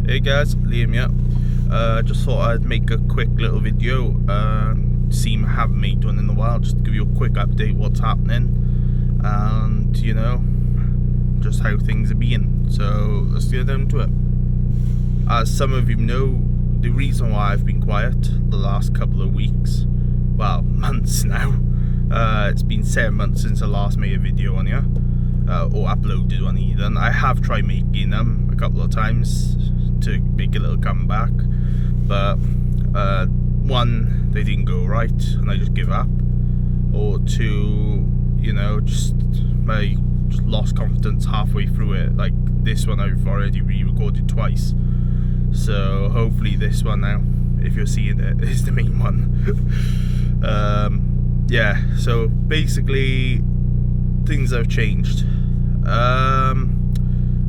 Hey guys, Liam here. Just thought I'd make a quick little video. Seem I haven't made one in a while. Just to give you a quick update what's happening, and you know, just how things are being. So let's get down to it. As some of you know, the reason why I've been quiet the last couple of weeks, well, months now. It's been 7 months since I last made a video on here, or uploaded one even. I have tried making them a couple of times to make a little comeback, but one, they didn't go right and I just give up, or two, you know, just lost confidence halfway through it. Like this one I've already re-recorded twice, so hopefully this one now, if you're seeing it, is the main one. Yeah, so basically things have changed.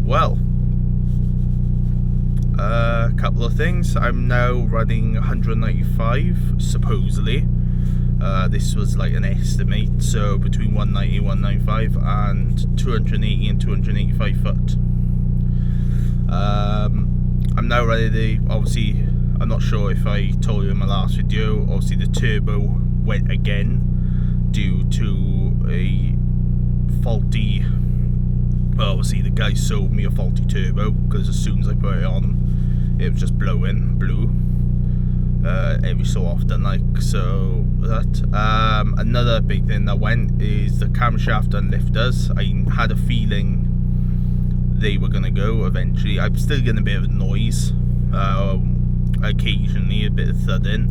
Well, a couple of things. I'm now running 195 supposedly. This was like an estimate, so between 190 and 195 and 280 and 285 foot. I'm now ready to, obviously, I'm not sure if I told you in my last video, obviously the turbo went again due to a faulty, well, obviously the guy sold me a faulty turbo, because as soon as I put it on, it was just blew every so often, like, so that. Another big thing that went is the camshaft and lifters. I had a feeling they were going to go eventually. I'm still getting a bit of noise, occasionally a bit of thudding,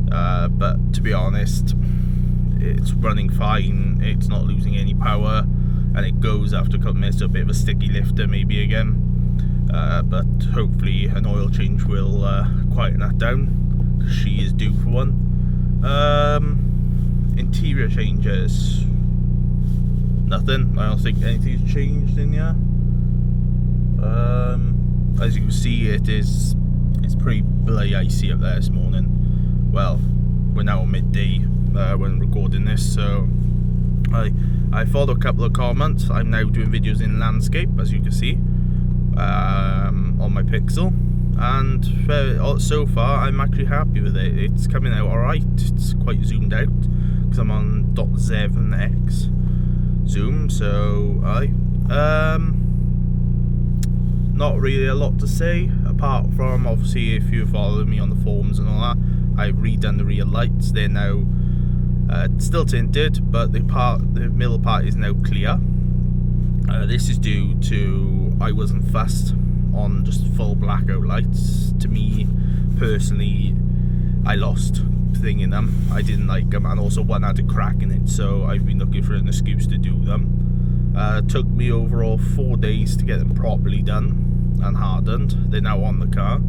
but to be honest, it's running fine. It's not losing any power, and it goes after a couple of minutes to a bit of a sticky lifter maybe again, but hopefully an oil change will quieten that down, because she is due for one. Interior changes, nothing. I don't think anything's changed in here. As you can see, it's pretty bloody icy up there this morning. Well, we're now on midday when recording this, so I followed a couple of comments. I'm now doing videos in landscape, as you can see, on my Pixel, and so far I'm actually happy with it. It's coming out alright. It's quite zoomed out because I'm on .7x zoom, so not really a lot to say, apart from obviously if you follow me on the forums and all that, I've redone the rear lights. They're now still tinted, but the middle part is now clear. This is due to I wasn't fussed on just full blackout lights. To me personally, I lost thing in them. I didn't like them, and also one had a crack in it, so I've been looking for an excuse to do them. Took me overall 4 days to get them properly done and hardened. They're now on the car.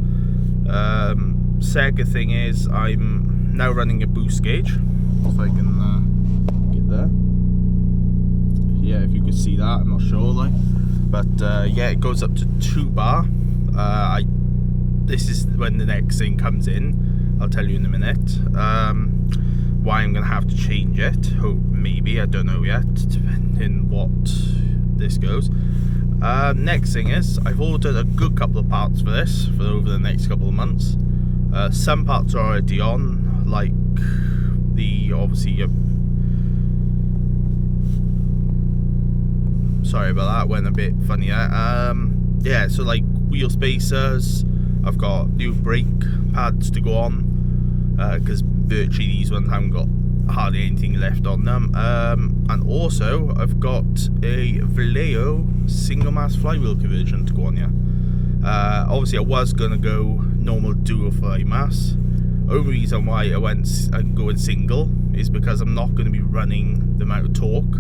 Second thing is, I'm now running a boost gauge. If I can get there. Yeah, if you could see that, I'm not sure, like, but yeah, it goes up to 2 bar. This is when the next thing comes in. I'll tell you in a minute. Why I'm gonna have to change it. Hope maybe, I don't know yet, depending what this goes. Next thing is, I've ordered a good couple of parts for this for over the next couple of months. Some parts are already on, like the obviously. Sorry about that, went a bit funny there. Yeah, so like wheel spacers, I've got new brake pads to go on, because virtually these ones haven't got hardly anything left on them. And also I've got a Vallejo single mass flywheel conversion to go on here. Obviously I was gonna go normal dual fly mass. Only reason why I'm going single is because I'm not going to be running the amount of torque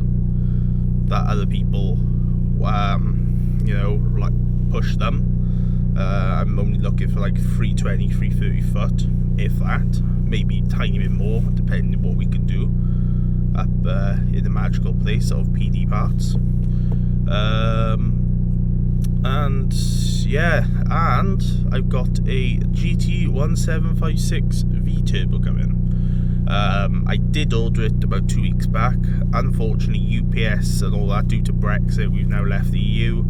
that other people, you know, like push them. I'm only looking for like 320, 330 foot, if that, maybe a tiny bit more, depending on what we can do up in the magical place of PD parts. And yeah, and I've got a GT1756 V turbo coming. I did order it about 2 weeks back. Unfortunately, UPS and all that, due to Brexit, we've now left the EU,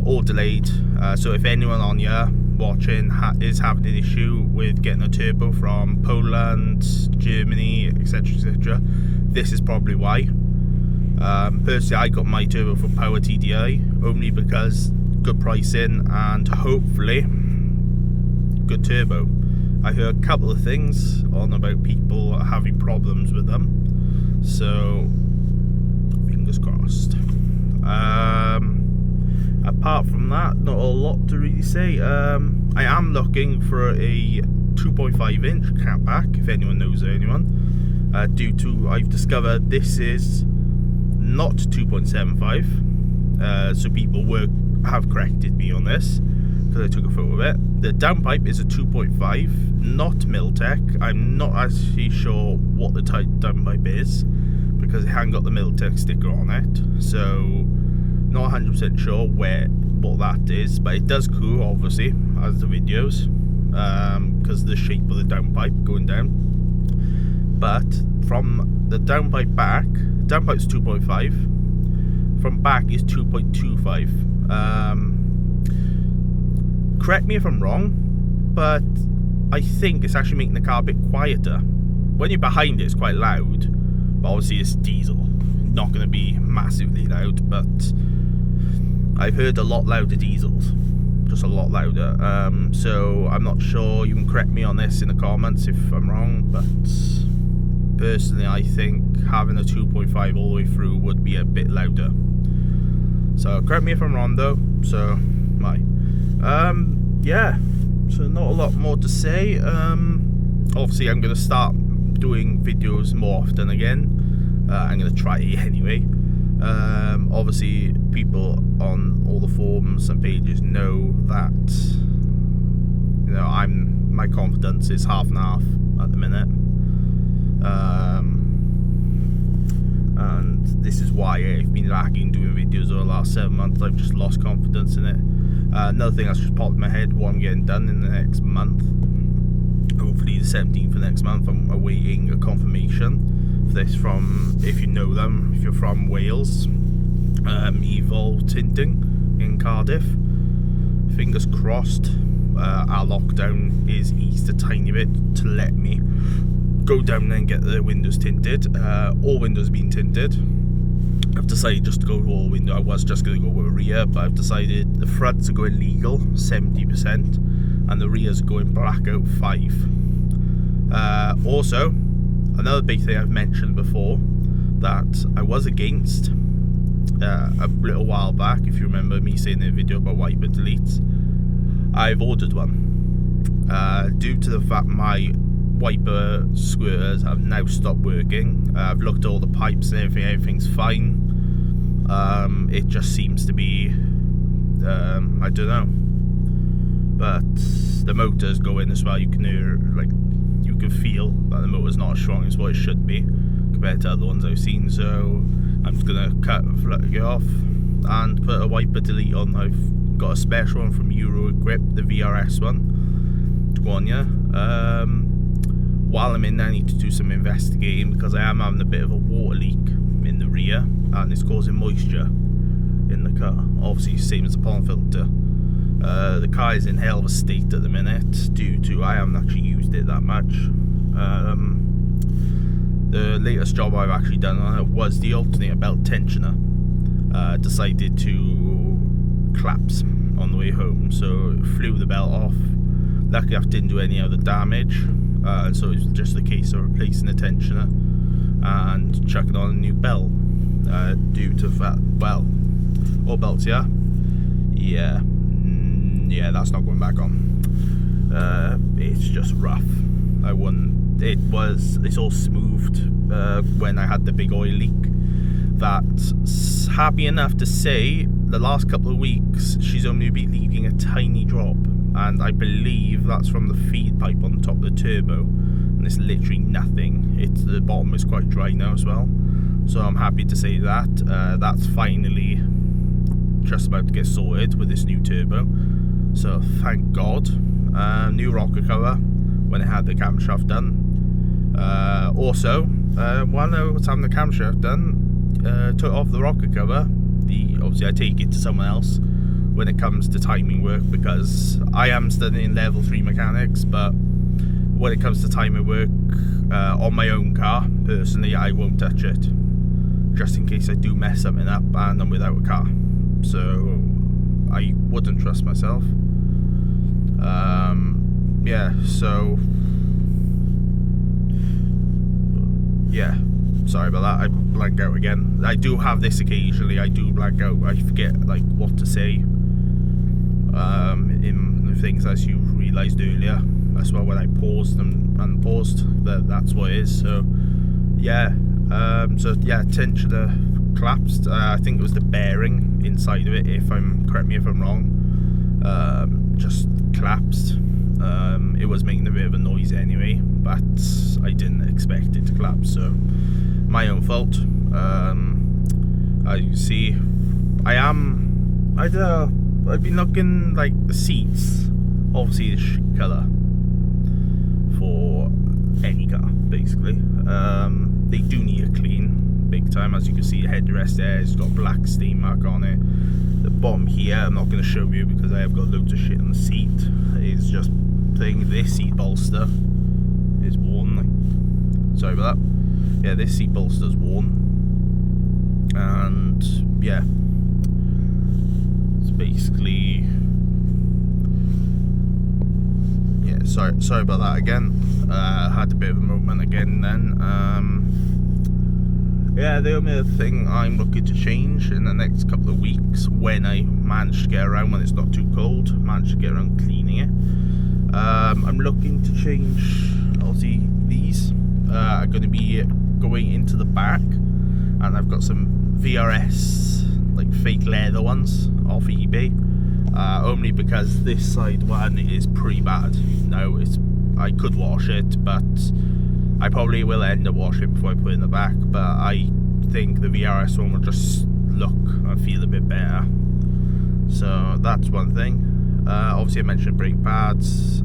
all delayed. So if anyone on here watching is having an issue with getting a turbo from Poland, Germany, etc, etc, this is probably why. Personally, I got my turbo from Power TDI only because good pricing and hopefully good turbo. I heard a couple of things on about people having problems with them, so fingers crossed. Apart from that, not a lot to really say. I am looking for a 2.5 inch catback, if anyone knows anyone, due to I've discovered this is not 2.75, so people have corrected me on this because I took a photo of it. The downpipe is a 2.5, not Miltech. I'm not actually sure what the type downpipe is because it hasn't got the Miltech sticker on it, so not 100% sure what that is, but it does cool obviously as the videos, because of the shape of the downpipe going down. But from the downpipe back, downpipe's 2.5, from back is 2.25. Correct me if I'm wrong, but I think it's actually making the car a bit quieter. When you're behind it, it's quite loud, but obviously it's diesel, not going to be massively loud, but I've heard a lot louder diesels, just a lot louder. So I'm not sure, you can correct me on this in the comments if I'm wrong, but personally I think having a 2.5 all the way through would be a bit louder. So correct me if I'm wrong though, so yeah, so not a lot more to say. Obviously I'm going to start doing videos more often again. I'm going to try it anyway. Obviously people on all the forums and pages know that, you know, my confidence is half and half at the minute, and this is why I've been lagging doing videos over the last 7 months. I've just lost confidence in it. Another thing that's just popped in my head, what I'm getting done in the next month, hopefully the 17th of next month. I'm awaiting a confirmation for this from, if you know them, if you're from Wales, Evil Tinting in Cardiff. Fingers crossed our lockdown is eased a tiny bit to let me go down there and get the windows tinted. All windows being tinted. I've decided just to go all window. I was just going to go with a rear, but I've decided the fronts are going legal 70% and the rears are going blackout 5. Also, another big thing I've mentioned before that I was against a little while back, if you remember me saying in a video about wiper deletes, I've ordered one due to the fact my wiper squirters have now stopped working. I've looked at all the pipes and everything's fine. It just seems to be, I don't know, but the motor's going as well. You can hear, like, you can feel that the motor's not as strong as what it should be compared to other ones I've seen, so I'm just gonna cut it off and put a wiper delete on. I've got a special one from Euro Grip, the VRS one, to go on, yeah. While I'm in there, I need to do some investigating because I am having a bit of a water leak in the rear and it's causing moisture in the car. Obviously, same as the pollen filter. The car is in hell of a state at the minute due to I haven't actually used it that much. The latest job I've actually done on it was the alternator belt tensioner. Decided to collapse on the way home, so it flew the belt off. Luckily I didn't do any other damage. So it's just a case of replacing the tensioner and chucking on a new belt, due to that, well, all belts, yeah, that's not going back on. It's just rough. It's all smoothed when I had the big oil leak. That's happy enough to say the last couple of weeks she's only been leaving a tiny drop, and I believe that's from the feed pipe on top of the turbo, and it's literally nothing. The bottom is quite dry now as well, so I'm happy to say that that's finally just about to get sorted with this new turbo, so thank God. New rocker cover when it had the camshaft done. Also, while I was having the camshaft done, took off the rocker cover. Obviously I take it to someone else when it comes to timing work, because I am studying level 3 mechanics, but when it comes to timing work on my own car, personally, I won't touch it, just in case I do mess something up and I'm without a car. So I wouldn't trust myself. Yeah, so yeah, sorry about that. I blank out again. I do have this occasionally. I do blank out. I forget like what to say in the things, as you realised earlier. That's why when I paused and unpaused, that's what it is. So yeah, Tint should have collapsed. I think it was the bearing inside of it, correct me if I'm wrong, just collapsed. It was making a bit of a noise anyway, but I didn't expect it to collapse, so my own fault. As you see, I've been looking like the seats, obviously the shit colour for any car basically. They do need a clean big time. As you can see, the headrest there, it's got a black stain mark on it. The bottom here, I'm not going to show you because I have got loads of shit on the seat. It's just thing. This seat bolster is worn. Sorry about that. Yeah, this seat bolster is worn, and yeah, it's basically, yeah. Sorry about that again. I had a bit of a moment again then. Yeah, the only other thing I'm looking to change in the next couple of weeks, when I manage to get around, when it's not too cold, manage to get around cleaning it, I'm looking to change, obviously these are going to be going into the back, and I've got some VRS, like fake leather ones off eBay, only because this side one is pretty bad. Now, I could wash it, but I probably will end up washing it before I put it in the back, but I think the VRS one will just look and feel a bit better. So that's one thing. Obviously I mentioned brake pads.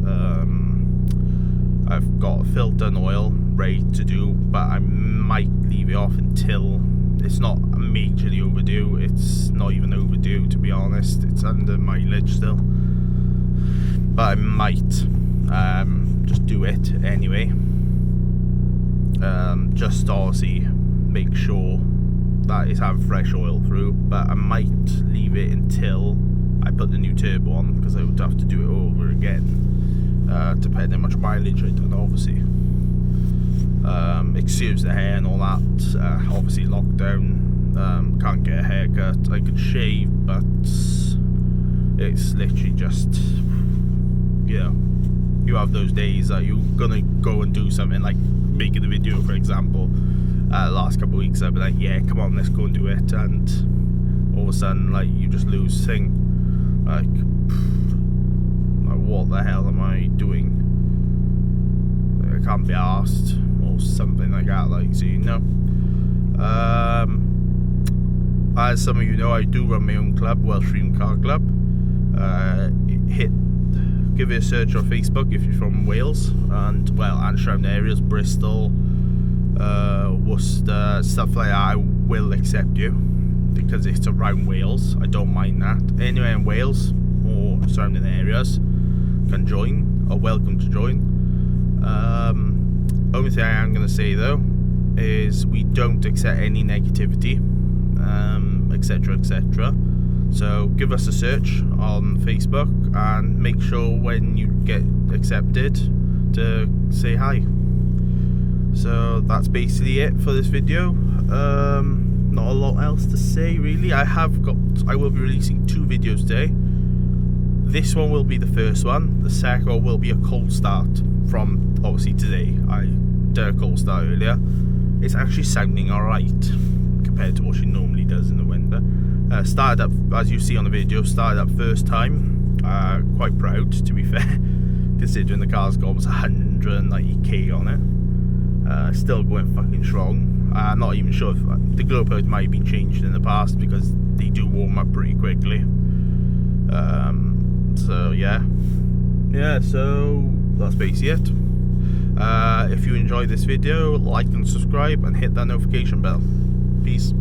I've got a filter and oil ready to do, but I might leave it off until it's not majorly overdue. It's not even overdue, to be honest. It's under mileage still, but I might just do it anyway. Just obviously make sure that it's having fresh oil through, but I might leave it until I put the new turbo on, because I would have to do it over again, depending how much mileage I done, obviously. Excuse the hair and all that. Obviously lockdown, can't get a haircut. I could shave, but it's literally just, you know, you have those days that you're gonna go and do something, like making a video, for example. The last couple of weeks I've been like, yeah, come on, let's go and do it, and all of a sudden, like, you just lose thing. Like, what the hell am I doing? Like, I can't be arsed, or something like that, like, so you know. As some of you know, I do run my own club, Welsh Dream Car Club. Give it a search on Facebook if you're from Wales, and surrounding areas, Bristol, Worcester, stuff like that. I will accept you because it's around Wales. I don't mind that. Anywhere in Wales or surrounding areas can join, or welcome to join. Only thing I am going to say though is we don't accept any negativity, etc, etc. So give us a search on Facebook and make sure when you get accepted to say hi. So that's basically it for this video. Not a lot else to say really. I will be releasing 2 videos today. This one will be the first one. The second one will be a cold start from, obviously, today. I did a cold start earlier. It's actually sounding alright compared to what she normally does in the winter. Started up, as you see on the video, started up first time. Quite proud, to be fair, considering the car's got almost 190k on it. Still going fucking strong. I'm not even sure if the glow plugs might have been changed in the past, because they do warm up pretty quickly. So yeah, so that's basically it. If you enjoyed this video, like and subscribe and hit that notification bell. Peace.